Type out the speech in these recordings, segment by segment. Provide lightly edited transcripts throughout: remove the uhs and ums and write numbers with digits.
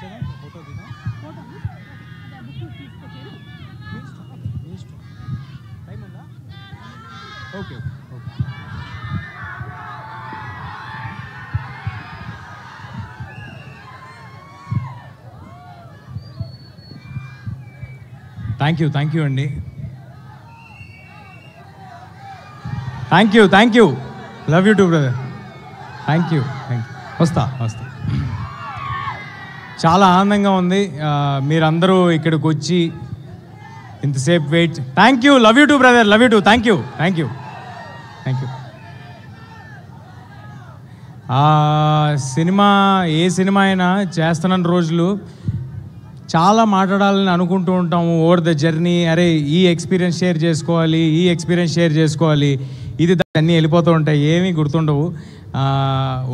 Photo దిగా time ఉందా? Okay okay. Thank you అండి. Thank you love you too brother. Thank you వస్తా. చాలా ఆనందంగా ఉంది మీరందరూ ఇక్కడికి వచ్చి ఇంతసేపు wait. Thank you, love you too brother, love you too. Thank you. Cinema ఏ సినిమా అయినా చేస్తున్న రోజులు చాలా మాట్లాడాలని అనుకుంటూ ఉంటాము. ఓవర్ ద జర్నీ, అరే ఈ ఎక్స్పీరియన్స్ షేర్ చేసుకోవాలి, ఇది అన్నీ వెళ్ళిపోతూ ఉంటాయి, ఏమీ గుర్తుండవు.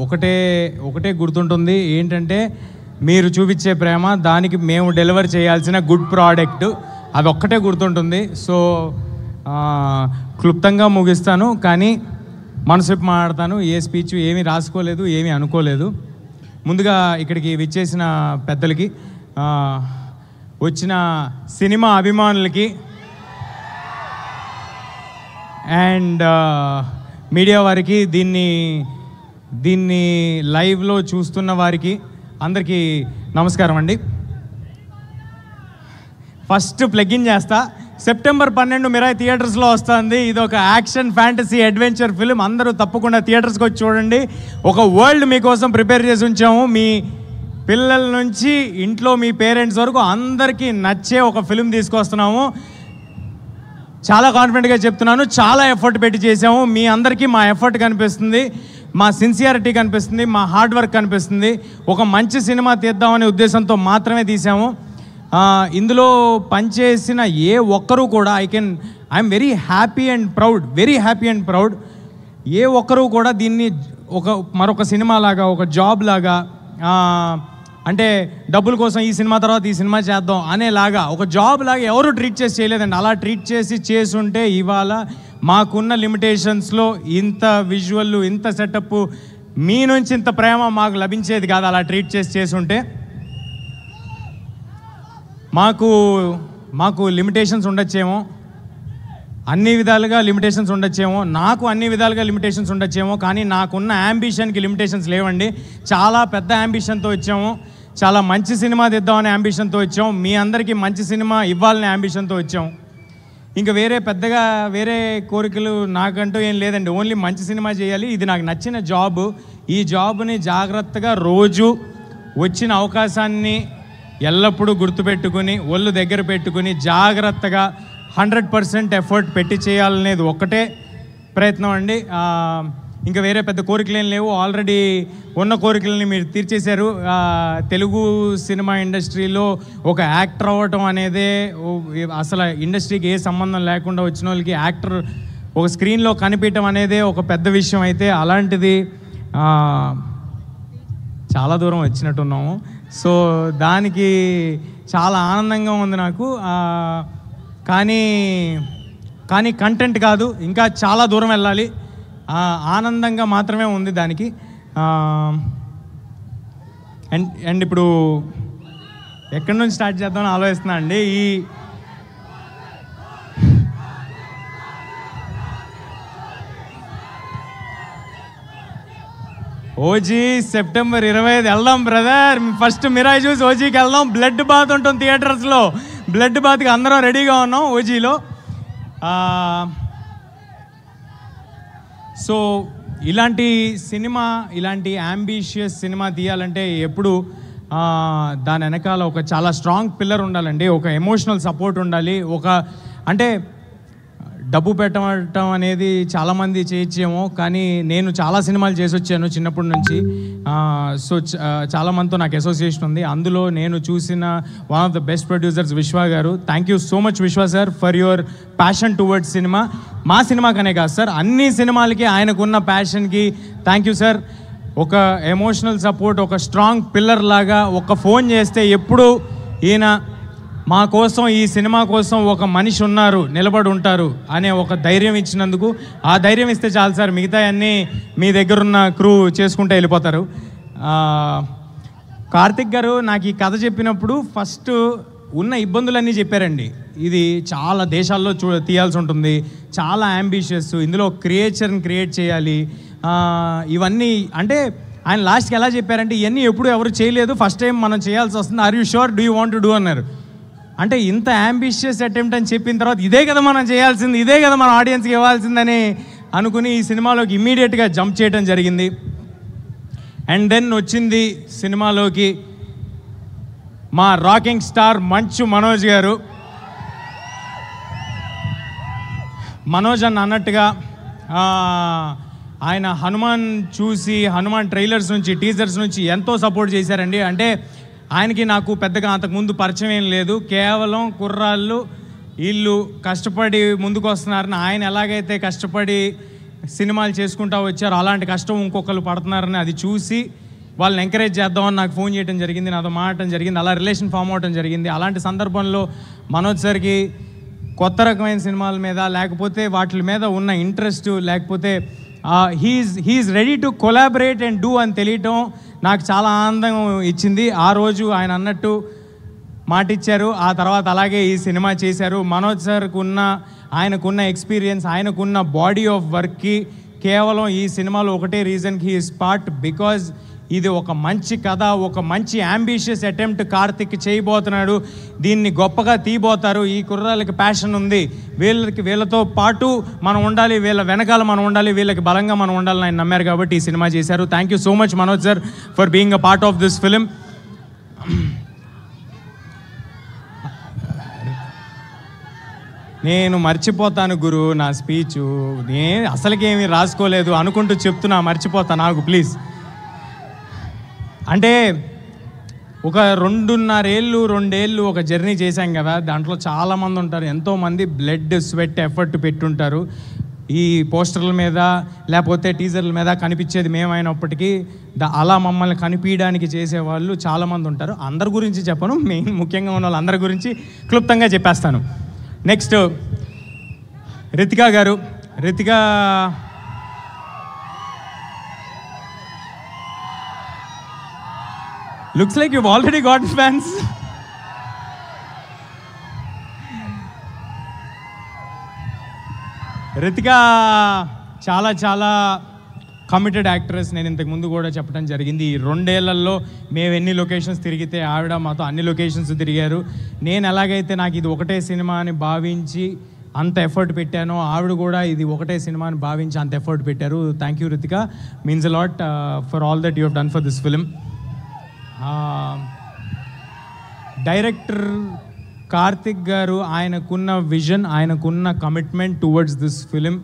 ఒకటే గుర్తుంటుంది, ఏంటంటే మీరు చూపించే ప్రేమ, దానికి మేము డెలివర్ చేయాల్సిన గుడ్ ప్రోడక్ట్, అది ఒక్కటే గుర్తుంటుంది. సో క్లుప్తంగా ముగిస్తాను, కానీ మనసు మాట్లాడతాను. ఏ స్పీచ్ ఏమీ రాసుకోలేదు, ఏమీ అనుకోలేదు. ముందుగా ఇక్కడికి విచ్చేసిన పెద్దలకి, వచ్చిన సినిమా అభిమానులకి అండ్ మీడియా వారికి, దీన్ని లైవ్లో చూస్తున్న వారికి అందరికీ నమస్కారం అండి. ఫస్ట్ ప్లగిన్ చేస్తా. సెప్టెంబర్ 12 మిరాయి థియేటర్స్లో వస్తుంది. ఇది ఒక యాక్షన్ ఫ్యాంటసీ అడ్వెంచర్ ఫిల్మ్. అందరూ తప్పకుండా థియేటర్స్కి వచ్చి చూడండి. ఒక వరల్డ్ మీకోసం ప్రిపేర్ చేసి ఉంచాము. మీ పిల్లల నుంచి ఇంట్లో మీ పేరెంట్స్ వరకు అందరికీ నచ్చే ఒక ఫిల్మ్ తీసుకొస్తున్నాము. చాలా కాన్ఫిడెంట్గా చెప్తున్నాను. చాలా ఎఫర్ట్ పెట్టి చేసాము. మీ అందరికీ మా ఎఫర్ట్ కనిపిస్తుంది, మా సిన్సియారిటీ కనిపిస్తుంది, మా హార్డ్ వర్క్ కనిపిస్తుంది. ఒక మంచి సినిమా తీద్దామనే ఉద్దేశంతో మాత్రమే తీసాము. ఇందులో పనిచేసిన ఏ ఒక్కరూ కూడా I'm very happy and proud. ఏ ఒక్కరూ కూడా దీన్ని మరొక సినిమా లాగా, ఒక జాబ్ లాగా, అంటే డబ్బుల కోసం ఈ సినిమా తర్వాత ఈ సినిమా చేద్దాం అనేలాగా, ఒక జాబ్ లాగా ఎవరు ట్రీట్ చేయలేదండి. అలా ట్రీట్ చేసుంటే ఇవాళ మాకున్న లిమిటేషన్స్లో ఇంత విజువల్, ఇంత సెటప్, మీ నుంచి ఇంత ప్రేమ మాకు లభించేది కాదు. అలా ట్రీట్ చేసుంటే మాకు లిమిటేషన్స్ ఉండొచ్చేమో, అన్ని విధాలుగా లిమిటేషన్స్ ఉండొచ్చేమో, నాకు అన్ని విధాలుగా లిమిటేషన్స్ ఉండొచ్చేమో, కానీ నాకున్న యాంబిషన్కి లిమిటేషన్స్ లేవండి. చాలా పెద్ద యాంబిషన్తో వచ్చాము. చాలా మంచి సినిమా తీద్దామనే యాంబిషన్తో వచ్చాము. మీ అందరికీ మంచి సినిమా ఇవ్వాలనే యాంబిషన్తో వచ్చాము. ఇంకా వేరే కోరికలు నాకంటూ ఏం లేదండి. ఓన్లీ మంచి సినిమా చేయాలి. ఇది నాకు నచ్చిన జాబ్. ఈ జాబ్ని జాగ్రత్తగా రోజు వచ్చిన అవకాశాన్ని ఎల్లప్పుడూ గుర్తుపెట్టుకుని, ఒళ్ళు దగ్గర పెట్టుకుని, జాగ్రత్తగా 100% ఎఫర్ట్ పెట్టి చేయాలనేది ఒక్కటే ప్రయత్నం అండి. ఇంకా వేరే పెద్ద కోరికలు ఏం లేవు. ఆల్రెడీ ఉన్న కోరికలని మీరు తీర్చేశారు. తెలుగు సినిమా ఇండస్ట్రీలో ఒక యాక్టర్ అవ్వటం అనేదే, అసలు ఇండస్ట్రీకి ఏ సంబంధం లేకుండా వచ్చిన వాళ్ళకి యాక్టర్ ఒక స్క్రీన్లో కనిపించడం అనేదే ఒక పెద్ద విషయం. అయితే అలాంటిది చాలా దూరం వచ్చినట్టున్నాము. సో దానికి చాలా ఆనందంగా ఉంది నాకు. కానీ కంటెంట్ కాదు, ఇంకా చాలా దూరం వెళ్ళాలి. ఆనందంగా మాత్రమే ఉంది దానికి. అండ్ ఇప్పుడు ఎక్కడి నుంచి స్టార్ట్ చేద్దామని ఆలోచిస్తున్నా అండి. ఓజీ సెప్టెంబర్ 25 వెళ్దాం బ్రదర్. ఫస్ట్ మిరాయి చూసి ఓజీకి వెళ్దాం. బ్లడ్ బాత్ ఉంటుంది థియేటర్స్లో. బ్లడ్ బాత్కి అందరం రెడీగా ఉన్నాం ఓజీలో. సో ఇలాంటి యాంబిషియస్ సినిమా తీయాలంటే ఎప్పుడు దాని వెనకాల ఒక చాలా స్ట్రాంగ్ పిల్లర్ ఉండాలండి. ఒక ఎమోషనల్ సపోర్ట్ ఉండాలి. అంటే డబ్బు పెట్టడం అనేది చాలామంది చేయొచ్చేమో, కానీ నేను చాలా సినిమాలు చేసి వచ్చాను చిన్నప్పటి నుంచి. సో చాలామందితో నాకు అసోసియేషన్ ఉంది. అందులో నేను చూసిన one of the best producers విశ్వ గారు. థ్యాంక్ యూ సో మచ్ విశ్వ sir for your passion towards cinema. మా సినిమాకనే కాదు సార్, అన్ని సినిమాలకి ఆయనకున్న ప్యాషన్కి థ్యాంక్ యూ సార్. ఒక ఎమోషనల్ సపోర్ట్, ఒక స్ట్రాంగ్ పిల్లర్ లాగా, ఒక ఫోన్ చేస్తే ఎప్పుడు ఈయన మా కోసం, ఈ సినిమా కోసం ఒక మనిషి ఉన్నారు, నిలబడి ఉంటారు అనే ఒక ధైర్యం ఇచ్చినందుకు, ఆ ధైర్యం ఇస్తే చాలు సార్. మిగతా అన్నీ మీ దగ్గరున్న క్రూ చేసుకుంటూ వెళ్ళిపోతారు. కార్తిక్ గారు నాకు ఈ కథ చెప్పినప్పుడు ఫస్ట్ ఉన్న ఇబ్బందులన్నీ చెప్పారండి. ఇది చాలా దేశాల్లో తీయాల్సి ఉంటుంది, చాలా అంబిషియస్, ఇందులో క్రియేచర్ని క్రియేట్ చేయాలి, ఇవన్నీ అంటే ఆయన లాస్ట్కి ఎలా చెప్పారంటే ఇవన్నీ ఎప్పుడు ఎవరు చేయలేదు, ఫస్ట్ టైం మనం చేయాల్సి వస్తుంది, are you sure, do you want to do అన్నారు. అంటే ఇంత అంబిషియస్ అటెంప్ట్ అని చెప్పిన తర్వాత ఇదే కదా మనం చేయాల్సింది, ఇదే కదా మన ఆడియన్స్కి ఇవ్వాల్సిందని అనుకుని ఈ సినిమాలోకి ఇమ్మీడియట్గా జంప్ చేయడం జరిగింది. అండ్ దెన్ వచ్చింది సినిమాలోకి మా రాకింగ్ స్టార్ మంచు మనోజ్ గారు. మనోజ్ అన్నట్టుగా ఆయన హనుమాన్ చూసి, హనుమాన్ ట్రైలర్స్ నుంచి, టీజర్స్ నుంచి ఎంతో సపోర్ట్ చేశారండి. అంటే ఆయనకి నాకు పెద్దగా అంతకుముందు పరిచయం ఏం లేదు, కేవలం కుర్రాళ్ళు వీళ్ళు కష్టపడి ముందుకు వస్తున్నారని, ఆయన ఎలాగైతే కష్టపడి సినిమాలు చేసుకుంటూ వచ్చారో అలాంటి కష్టం ఇంకొకరు పడుతున్నారని అది చూసి వాళ్ళని ఎంకరేజ్ చేద్దామని నాకు ఫోన్ చేయడం జరిగింది, నాతో మాట్లాడటం జరిగింది, అలా రిలేషన్ ఫామ్ అవడం జరిగింది. అలాంటి సందర్భంలో మనోజ్ సార్కి కొత్త రకమైన సినిమాల మీద లేకపోతే వాటి మీద ఉన్న ఇంట్రెస్ట్, లేకపోతే he is ready to collaborate and do అని తెలియటం నాకు చాలా ఆనందం ఇచ్చింది. ఆ రోజు ఆయన అన్నట్టు మాట ఇచ్చారు, ఆ తర్వాత అలాగే ఈ సినిమా చేశారు. మనోజ్ సార్కు ఆయనకున్న ఎక్స్పీరియన్స్, ఆయనకున్న బాడీ ఆఫ్ వర్క్కి కేవలం ఈ సినిమాలో ఒకటే రీజన్కి హీ ఈస్ పార్ట్, బికాజ్ ఇది ఒక మంచి కథ, ఒక మంచి అంబిషియస్ అటెంప్ట్ కార్తిక్ చేయబోతున్నాడు, దీన్ని గొప్పగా తీయబోతారు, ఈ కుర్రాళ్ళకి ప్యాషన్ ఉంది, వీళ్ళతో పాటు మనం ఉండాలి, వీళ్ళ వెనకాల మనం ఉండాలి, వీళ్ళకి బలంగా మనం ఉండాలని ఆయన నమ్మారు కాబట్టి ఈ సినిమా చేశారు. Thank you so much Manoj sir for being a part of this film. నేను మర్చిపోతాను గురు నా స్పీచు, నేను అసలుకేమీ రాసుకోలేదు అనుకుంటూ చెప్తున్నా, మర్చిపోతాను నాకు ప్లీజ్. అంటే ఒక 2.5 ఏళ్ళు ఒక జర్నీ చేశాం కదా, దాంట్లో చాలామంది ఉంటారు, ఎంతోమంది బ్లడ్ స్వెట్ ఎఫర్ట్ పెట్టుంటారు. ఈ పోస్టర్ల మీద లేకపోతే టీజర్ల మీద కనిపించేది మేమైనప్పటికీ అలా మమ్మల్ని కనిపించడానికి చేసేవాళ్ళు చాలామంది ఉంటారు. అందరి గురించి చెప్పను, ముఖ్యంగా ఉన్న వాళ్ళందరి గురించి క్లుప్తంగా చెప్పేస్తాను. నెక్స్ట్ రితికా గారు. Ritika looks like you've already got fans. Ritika చాలా చాలా కమిటెడ్ యాక్ట్రెస్. నేను ఇంతకు ముందు కూడా చెప్పడం జరిగింది, ఈ 2 ఏళ్లలో మేము ఎన్ని లొకేషన్స్ తిరిగితే ఆవిడ మాతో అన్ని లొకేషన్స్ తిరిగారు. నేను ఎలాగైతే నాకు ఇది ఒకటే సినిమా అని భావించి అంత ఎఫర్ట్ పెట్టానో, ఆవిడ కూడా ఇది ఒకటే సినిమా అని భావించి అంత ఎఫర్ట్ పెట్టారు. Thank you Ritika, means a lot for all that you have done for this film. Director Karthik గారు ఆయనకున్న విజన్, ఆయనకున్న కమిట్మెంట్ టువర్డ్స్ దిస్ ఫిలిం,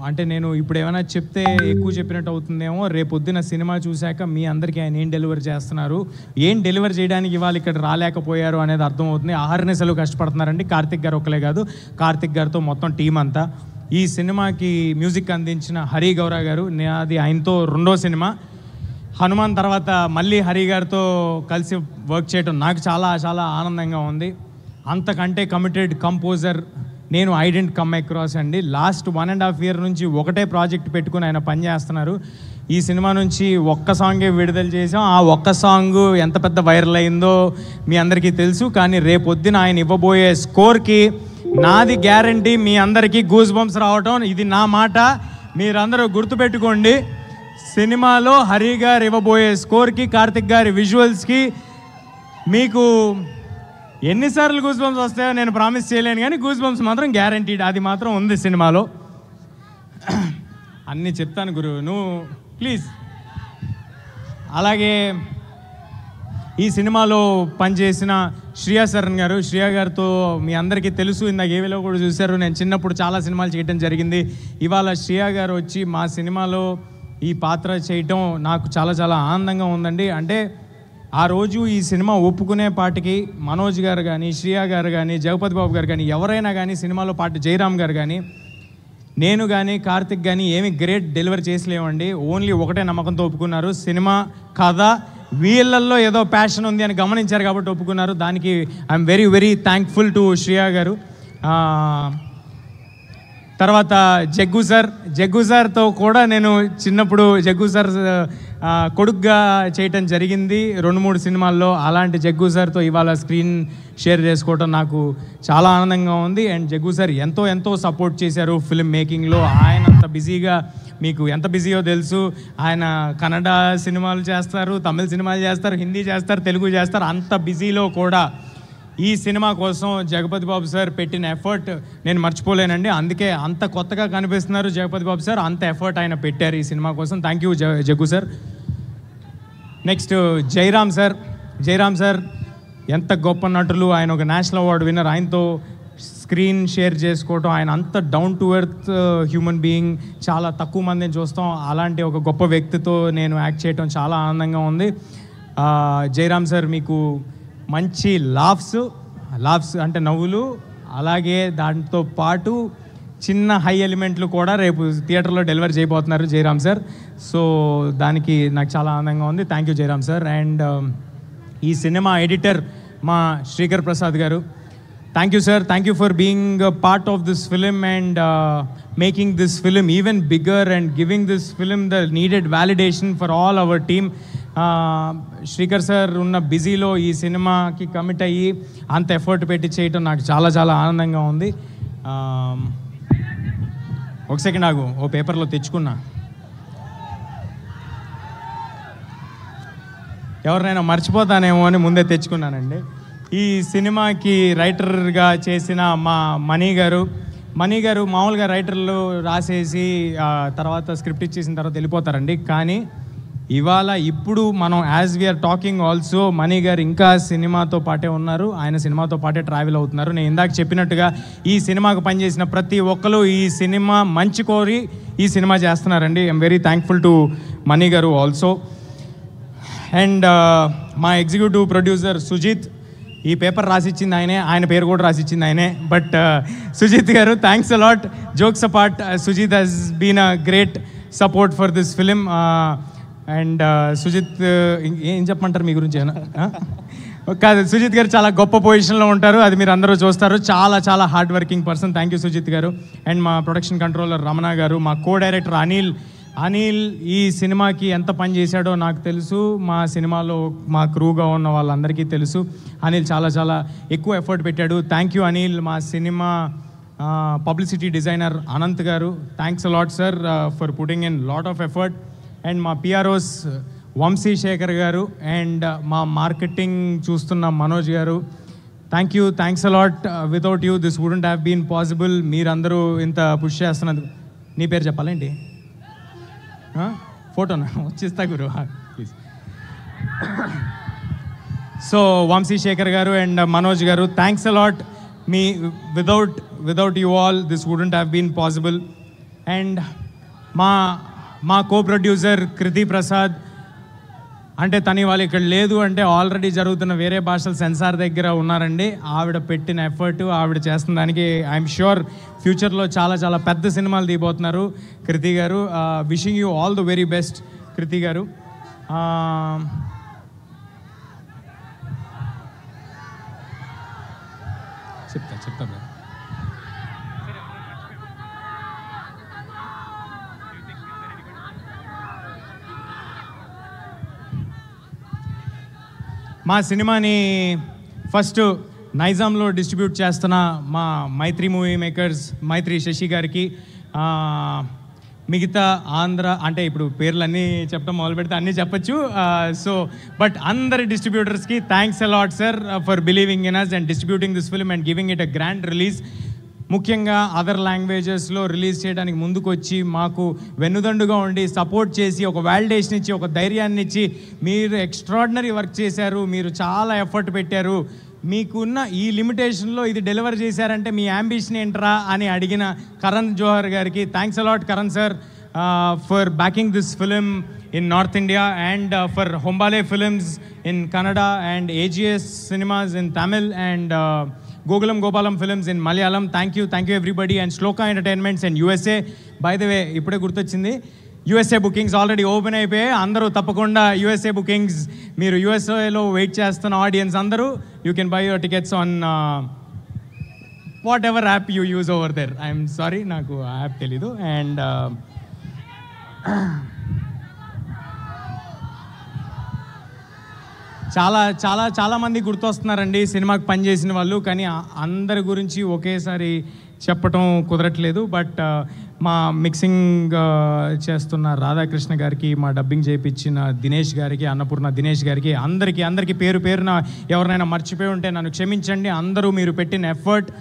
అంటే నేను ఇప్పుడు ఏమైనా చెప్తే ఎక్కువ చెప్పినట్టు అవుతుందేమో, రేపొద్దున సినిమా చూశాక మీ అందరికీ ఆయన ఏం డెలివర్ చేస్తున్నారు, ఏం డెలివర్ చేయడానికి వాళ్ళు ఇక్కడ రాలేకపోయారు అనేది అర్థమవుతుంది. ఆహర్నిశలు కష్టపడుతున్నారండి కార్తిక్ గారు ఒక్కలే కాదు, కార్తిక్ గారితో మొత్తం టీం అంతా. ఈ సినిమాకి మ్యూజిక్ అందించిన హరి గౌరా గారు, అది ఆయనతో 2వ సినిమా. హనుమాన్ తర్వాత మళ్ళీ హరి గారితో కలిసి వర్క్ చేయడం నాకు చాలా చాలా ఆనందంగా ఉంది. అంతకంటే కమిటెడ్ కంపోజర్ నేను ఐ డెంట్ కమ్ అక్రాస్ అండి. లాస్ట్ 1.5 year నుంచి ఒకటే ప్రాజెక్ట్ పెట్టుకుని ఆయన పనిచేస్తున్నారు. ఈ సినిమా నుంచి ఒక్క సాంగే విడుదల చేసాం, ఆ ఒక్క సాంగ్ ఎంత పెద్ద వైరల్ అయిందో మీ అందరికీ తెలుసు. కానీ రేపొద్దున ఆయన ఇవ్వబోయే స్కోర్కి నాది గ్యారంటీ మీ అందరికీ గూస్ బంప్స్ రావటం, ఇది నా మాట, మీరందరూ గుర్తుపెట్టుకోండి. సినిమాలో హరి గారు ఇవ్వబోయే స్కోర్కి, కార్తిక్ గారి విజువల్స్కి మీకు ఎన్నిసార్లు గూస్ బంప్స్ వస్తాయో నేను ప్రామిస్ చేయలేను, కానీ గూస్ బంప్స్ మాత్రం గ్యారంటీడ్, అది మాత్రం ఉంది సినిమాలో. అన్నీ చెప్తాను గురు, నువ్వు ప్లీజ్. అలాగే ఈ సినిమాలో పనిచేసిన శ్రియా శరణ్ గారు, శ్రియా గారితో మీ అందరికీ తెలుసు, ఇందాక ఏవిలో కూడా చూశారు, నేను చిన్నప్పుడు చాలా సినిమాలు చేయడం జరిగింది. ఇవాళ శ్రియా గారు వచ్చి మా సినిమాలో ఈ పాత్ర చేయటం నాకు చాలా చాలా ఆనందంగా ఉందండి. అంటే ఆ రోజు ఈ సినిమా ఒప్పుకునే పాటికి మనోజ్ గారు కానీ, శ్రియా గారు కానీ, జగపతి బాబు గారు కానీ, ఎవరైనా కానీ, సినిమాలో పాటు జయరామ్ గారు కానీ, నేను కానీ, కార్తిక్ కానీ ఏమి గ్రేట్ డెలివరీ చేసలేమండి. ఓన్లీ ఒకటే నమ్మకంతో ఒప్పుకున్నారు, సినిమా కథ వీళ్ళల్లో ఏదో ప్యాషన్ ఉంది అని గమనించారు కాబట్టి ఒప్పుకున్నారు. దానికి I'm very very thankful to Shriya గారు. తర్వాత జగ్గు సార్తో కూడా నేను చిన్నప్పుడు జగ్గు సార్ కొడుగ్గా చేయటం జరిగింది 2-3 సినిమాల్లో. అలాంటి జగ్గు సార్తో ఇవాళ స్క్రీన్ షేర్ చేసుకోవటం నాకు చాలా ఆనందంగా ఉంది. అండ్ జగ్గు సార్ ఎంతో సపోర్ట్ చేశారు ఫిల్మ్ మేకింగ్లో. ఆయన అంత బిజీగా, మీకు ఎంత బిజీయో తెలుసు, ఆయన కన్నడ సినిమాలు చేస్తారు, తమిళ సినిమాలు చేస్తారు, హిందీ చేస్తారు, తెలుగు చేస్తారు. అంత బిజీలో కూడా ఈ సినిమా కోసం జగపతి బాబు సార్ పెట్టిన ఎఫర్ట్ నేను మర్చిపోలేనండి. అందుకే అంత కొత్తగా కనిపిస్తున్నారు జగపతి బాబు సార్, అంత ఎఫర్ట్ ఆయన పెట్టారు ఈ సినిమా కోసం. Thank you Jaggu sir. Next Jayaram sir ఎంత గొప్ప నటులు. ఆయన ఒక నేషనల్ అవార్డు విన్నర్. ఆయనతో స్క్రీన్ షేర్ చేసుకోవటం, ఆయన అంత down to earth human being, చాలా తక్కువ మందిని చూస్తాం. అలాంటి ఒక గొప్ప వ్యక్తితో నేను యాక్ట్ చేయటం చాలా ఆనందంగా ఉంది. జయరామ్ సార్ మీకు మంచి లాఫ్స్ అంటే నవ్వులు, అలాగే దాంతో పాటు చిన్న హై ఎలిమెంట్లు కూడా రేపు థియేటర్లో డెలివర్ చేయబోతున్నారు జయరామ్ సార్. సో దానికి నాకు చాలా ఆనందంగా ఉంది. Thank you Jayaram sir. And ఈ సినిమా ఎడిటర్ మా శ్రీకర్ ప్రసాద్ గారు, thank you sir. Thank you for being part of this film and making this film even bigger and giving this film the needed validation for all our team. Srikar sir ఉన్న బిజీలో ఈ సినిమాకి commit అయ్యి అంత effort పెట్టి చేయటం నాకు చాలా ఆనందంగా ఉంది. ఒక సెకండ్ ఆగు, ఓ పేపర్లో తెచ్చుకున్నా. ఎవరినైనా మర్చిపోతానేమో అని ముందే తెచ్చుకున్నానండి. ఈ సినిమాకి రైటర్గా చేసిన మా మనీ గారు మామూలుగా రైటర్లు రాసేసి తర్వాత స్క్రిప్ట్ ఇచ్చేసిన తర్వాత వెళ్ళిపోతారండి. కానీ ఇప్పుడు మనం as we are talking also Mani గారు ఇంకా సినిమాతో పాటే ఉన్నారు. ఆయన సినిమాతో పాటే ట్రావెల్ అవుతున్నారు. నేను ఇందాక చెప్పినట్టుగా ఈ సినిమాకు పనిచేసిన ప్రతి ఒక్కరు ఈ సినిమా మంచి కోరి ఈ సినిమా చేస్తున్నారండి. I'm very thankful to money గారు ఆల్సో. అండ్ మా ఎగ్జిక్యూటివ్ ప్రొడ్యూసర్ సుజిత్, ఈ పేపర్ రాసిచ్చింది ఆయన పేరు కూడా రాసిచ్చింది ఆయనే. బట్ సుజిత్ గారు, thanks a lot. Jokes apart, Sujith has been a great support for this film. And Sujith ఏం చెప్పమంటారు మీ గురించి? కాదు, సుజిత్ గారు చాలా గొప్ప పొజిషన్లో ఉంటారు, అది మీరు అందరూ చూస్తారు. చాలా hard working person. Thank you Sujith గారు. అండ్ మా ప్రొడక్షన్ కంట్రోలర్ రమణ గారు, మా కో డైరెక్టర్ అనిల్ ఈ సినిమాకి ఎంత పని చేశాడో నాకు తెలుసు. మా సినిమాలో మా క్రూగా ఉన్న వాళ్ళందరికీ తెలుసు. అనిల్ చాలా ఎక్కువ ఎఫర్ట్ పెట్టాడు. Thank you Anil. మా సినిమా పబ్లిసిటీ డిజైనర్ అనంత్ గారు, thanks a lot sir for putting in lot of effort. And మా పిఆర్ఓస్ వంశీ శేఖర్ గారు అండ్ మా మార్కెటింగ్ చూస్తున్న మనోజ్ గారు, thanks a lot. Without you this wouldn't have been possible. మీరందరూ ఇంత పుష్ చేస్తున్నందుకు. నీ పేరు చెప్పాలేంటి? ఫోటోనా వచ్చిస్తా గురు ప్లీజ్. సో వంశీ శేఖర్ గారు అండ్ మనోజ్ గారు, థ్యాంక్స్ అలాట్. మీ without you all this wouldn't have been possible. And మా కో ప్రొడ్యూసర్ కృతి ప్రసాద్, అంటే తను వాళ్ళు ఇక్కడ లేదు అంటే ఆల్రెడీ జరుగుతున్న వేరే భాషల సెన్సార్ దగ్గర ఉన్నారండి. ఆవిడ పెట్టిన ఎఫర్ట్, ఆవిడ చేస్తున్న దానికి ఐఎమ్ ష్యూర్ ఫ్యూచర్లో చాలా పెద్ద సినిమాలు తీయబోతున్నారు కృతి గారు. Wishing you all the very best Kriti గారు. చెప్తా మా సినిమాని ఫస్ట్ నైజాంలో డిస్ట్రిబ్యూట్ చేస్తున్న మా మైత్రి మూవీ మేకర్స్, మైత్రి శశి గారికి, మిగతా ఆంధ్ర అంటే ఇప్పుడు పేర్లన్నీ చెప్పడం మొదలు పెడితే అన్నీ చెప్పచ్చు. సో బట్ అందరి డిస్ట్రిబ్యూటర్స్కి thanks a lot sir for believing in us and distributing this film and giving it a grand release. ముఖ్యంగా అదర్ లాంగ్వేజెస్లో రిలీజ్ చేయడానికి ముందుకు వచ్చి మాకు వెన్నుదండుగా ఉండి సపోర్ట్ చేసి ఒక వ్యాలిడేషన్ ఇచ్చి ఒక ధైర్యాన్ని ఇచ్చి మీరు ఎక్స్ట్రాడినరీ వర్క్ చేశారు, మీరు చాలా ఎఫర్ట్ పెట్టారు, మీకున్న ఈ లిమిటేషన్లో ఇది డెలివర్ చేశారంటే మీ యాంబిషన్ ఏంట్రా అని అడిగిన కరణ్ జోహర్ గారికి thanks a lot Karan sir for backing this film in North India and for Hombale Films in Kannada and AGS Cinemas in Tamil and Gokulam Gopalam Films in Malayalam. Thank you everybody and Shloka Entertainments and USA. By the way, ipude gurtochindi USA bookings already open అయిపోయాయి. అందరూ తప్పకుండా USA bookings మీరు USA లో wait చేస్తున్న audience అందరూ you can buy your tickets on what ever app you use over there. I'm sorry, నాకు ఆ app తెలీదు. అండ్ చాలా చాలా చాలామంది గుర్తొస్తున్నారండి సినిమాకి పనిచేసిన వాళ్ళు, కానీ అందరి గురించి ఒకేసారి చెప్పటం కుదరట్లేదు. బట్ మా మిక్సింగ్ చేస్తున్న రాధాకృష్ణ గారికి, మా డబ్బింగ్ చేయించిన దినేష్ గారికి, అన్నపూర్ణ దినేష్ గారికి, అందరికీ పేరు పేరున ఎవరినైనా మర్చిపోయి ఉంటే నన్ను క్షమించండి. అందరూ మీరు పెట్టిన ఎఫర్ట్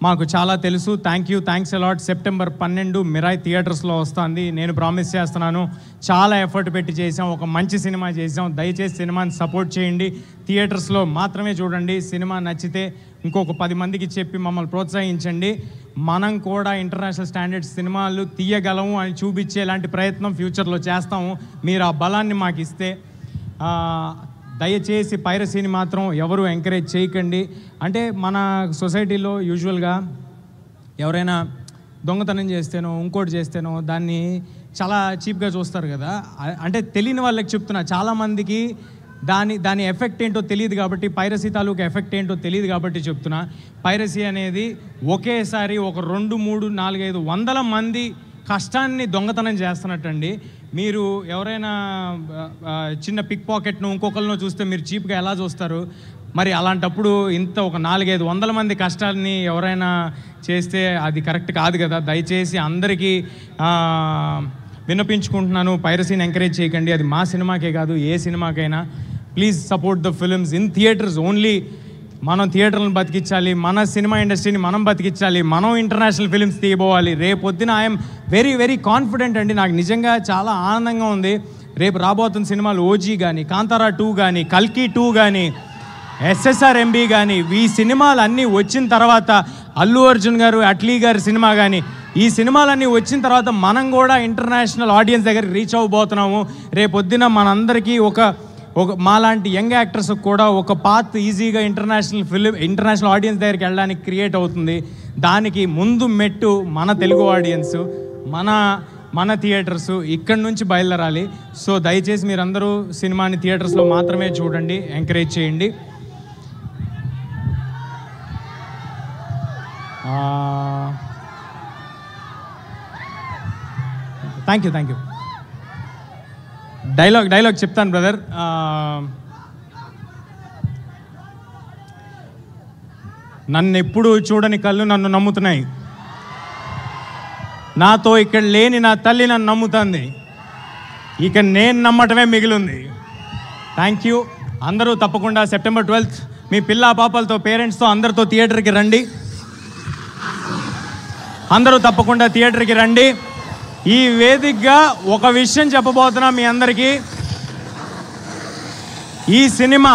మాకు చాలా తెలుసు. Thanks a lot. సెప్టెంబర్ 12 మిరాయ్ థియేటర్స్లో వస్తుంది. నేను ప్రామిస్ చేస్తున్నాను, చాలా ఎఫర్ట్ పెట్టి చేసాం, ఒక మంచి సినిమా చేసాం. దయచేసి సినిమాని సపోర్ట్ చేయండి, థియేటర్స్లో మాత్రమే చూడండి. సినిమా నచ్చితే ఇంకొక 10 మందికి చెప్పి మమ్మల్ని ప్రోత్సహించండి. మనం కూడా ఇంటర్నేషనల్ స్టాండర్డ్స్ సినిమాలు తీయగలము అని చూపించేలాంటి ప్రయత్నం ఫ్యూచర్లో చేస్తాము. మీరు ఆ బలాన్ని మాకు ఇస్తే. దయచేసి పైరసీని మాత్రం ఎవరు ఎంకరేజ్ చేయకండి. అంటే మన సొసైటీలో యూజువల్గా ఎవరైనా దొంగతనం చేస్తేనో ఇంకోటి చేస్తేనో దాన్ని చాలా చీప్గా చూస్తారు కదా. అంటే తెలియని వాళ్ళకి చెప్తున్నా, చాలామందికి దాని ఎఫెక్ట్ ఏంటో తెలియదు కాబట్టి, పైరసీ తాలూకు ఎఫెక్ట్ ఏంటో తెలియదు కాబట్టి చెప్తున్నా. పైరసీ అనేది ఒకేసారి ఒక 2, 3, 4, 5 వందల మంది కష్టాన్ని దొంగతనం చేస్తున్నట్టండి. మీరు ఎవరైనా చిన్న పిక్ పాకెట్ను ఇంకొకరినో చూస్తే మీరు చీప్గా ఎలా చూస్తారు? మరి అలాంటప్పుడు ఇంత ఒక 4-5 వందల మంది కష్టాన్ని ఎవరైనా చేస్తే అది కరెక్ట్ కాదు కదా. దయచేసి అందరికీ విన్నపించుకుంటున్నాను, పైరసీని ఎంకరేజ్ చేయకండి. అది మా సినిమాకే కాదు, ఏ సినిమాకైనా. Please support the films in theatres only. మనం థియేటర్లను బతికించాలి, మన సినిమా ఇండస్ట్రీని మనం బతికించాలి, మనం ఇంటర్నేషనల్ ఫిల్మ్స్ తీయబోవాలి. రేపొద్దున ఐఎమ్ వెరీ కాన్ఫిడెంట్ అండి. నాకు నిజంగా చాలా ఆనందంగా ఉంది. రేపు రాబోతున్న సినిమాలు ఓజీ కానీ, కాంతారా 2 కానీ, కల్కి 2 కానీ, SSRMB కానీ, ఈ సినిమాలు అన్నీ వచ్చిన తర్వాత, అల్లు అర్జున్ గారు, అట్లీ గారి సినిమా కానీ, ఈ సినిమాలన్నీ వచ్చిన తర్వాత మనం కూడా ఇంటర్నేషనల్ ఆడియన్స్ దగ్గరికి రీచ్ అవ్వబోతున్నాము. రేపొద్దున మనందరికీ ఒక మాలాంటి యంగ్ యాక్టర్స్ కూడా ఒక పాత్ ఈజీగా ఇంటర్నేషనల్ ఆడియన్స్ దగ్గరికి వెళ్ళడానికి క్రియేట్ అవుతుంది. దానికి ముందు మెట్టు మన తెలుగు ఆడియన్స్, మన థియేటర్స్ ఇక్కడి నుంచి బయలుదేరాలి. సో దయచేసి మీరందరూ సినిమాని థియేటర్స్లో మాత్రమే చూడండి, ఎంకరేజ్ చేయండి. Thank you. డైలాగ్ చెప్తాను బ్రదర్. నన్ను ఎప్పుడు చూడని కళ్ళు నన్ను నమ్ముతున్నాయి, నాతో ఇక్కడ లేని నా తల్లి నన్ను నమ్ముతుంది, ఇక నేను నమ్మటమే మిగిలింది. Thank you. అందరూ తప్పకుండా సెప్టెంబర్ 12 మీ పిల్ల పాపలతో, పేరెంట్స్తో అందరితో థియేటర్కి రండి. అందరూ తప్పకుండా థియేటర్కి రండి. ఈ వేదికగా ఒక విషయం చెప్పబోతున్నా మీ అందరికీ. ఈ సినిమా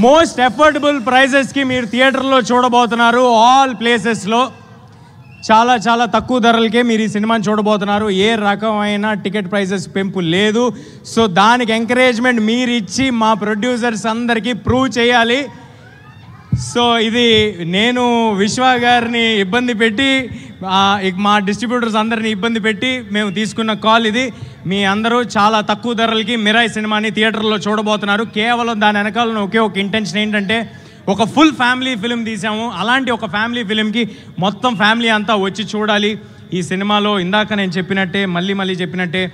మోస్ట్ అఫోర్డబుల్ ప్రైజెస్కి మీరు థియేటర్లో చూడబోతున్నారు. ఆల్ ప్లేసెస్లో చాలా చాలా తక్కువ ధరలకే మీరు ఈ సినిమాని చూడబోతున్నారు. ఏ రకమైన టికెట్ ప్రైజెస్ పెంపు లేదు. సో దానికి ఎంకరేజ్మెంట్ మీరు ఇచ్చి మా ప్రొడ్యూసర్స్ అందరికీ ప్రూవ్ చేయాలి. సో ఇది నేను విశ్వ గారిని ఇబ్బంది పెట్టి, మా డిస్ట్రిబ్యూటర్స్ అందరినీ ఇబ్బంది పెట్టి మేము తీసుకున్న కాల్ ఇది. మీ అందరూ చాలా తక్కువ ధరలకి మిరాయ్ సినిమాని థియేటర్లో చూడబోతున్నారు. కేవలం దాని వెనకాల ఒకే ఒక ఇంటెన్షన్ ఏంటంటే, ఒక ఫుల్ ఫ్యామిలీ ఫిలిం తీసాము. అలాంటి ఒక ఫ్యామిలీ ఫిలింకి మొత్తం ఫ్యామిలీ అంతా వచ్చి చూడాలి. ఈ సినిమాలో ఇందాక నేను చెప్పినట్టే, మళ్ళీ చెప్పినట్టే,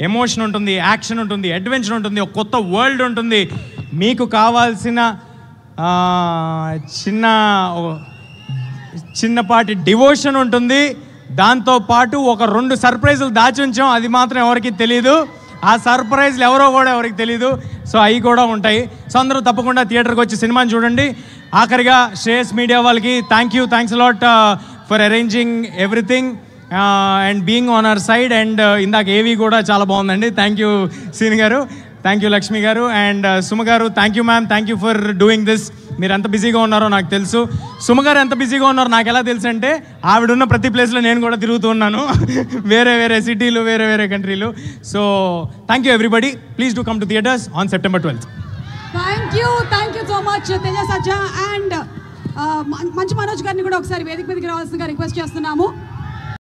ఎమోషన్ ఉంటుంది, యాక్షన్ ఉంటుంది, అడ్వెంచర్ ఉంటుంది, ఒక కొత్త వరల్డ్ ఉంటుంది. మీకు కావాల్సిన చిన్నపాటి డివోషన్ ఉంటుంది. దాంతోపాటు ఒక 2 సర్ప్రైజులు దాచి ఉంచాం, అది మాత్రం ఎవరికి తెలియదు. ఆ సర్ప్రైజ్లు ఎవరికి తెలియదు. సో అవి కూడా ఉంటాయి. సో అందరూ తప్పకుండా థియేటర్కి వచ్చి సినిమాని చూడండి. ఆఖరిగా శ్రేయస్ మీడియా వాళ్ళకి thanks a lot for arranging everything and being on our side. And ఇందాక ఏవి కూడా చాలా బాగుందండి. థ్యాంక్ యూ సీని గారు, థ్యాంక్ యూ లక్ష్మి గారు, అండ్ సుమ గారు. Thank you ma'am, thank you for doing this. మీరు ఎంత బిజీగా ఉన్నారో నాకు తెలుసు. సుమ గారు ఎంత బిజీగా ఉన్నారో నాకు ఎలా తెలుసు అంటే, ఆవిడున్న ప్రతి ప్లేస్లో నేను కూడా తిరుగుతూ ఉన్నాను, వేరే సిటీలు, వేరే కంట్రీలు. So thank you everybody. Please do come to theatres on September 12th. Thank you so much Teja Sajja. And Manchu Manoj గారిని కూడా ఒకసారి వేదిక మీదకి రావాల్సిందిగా రిక్వెస్ట్ చేస్తున్నాము.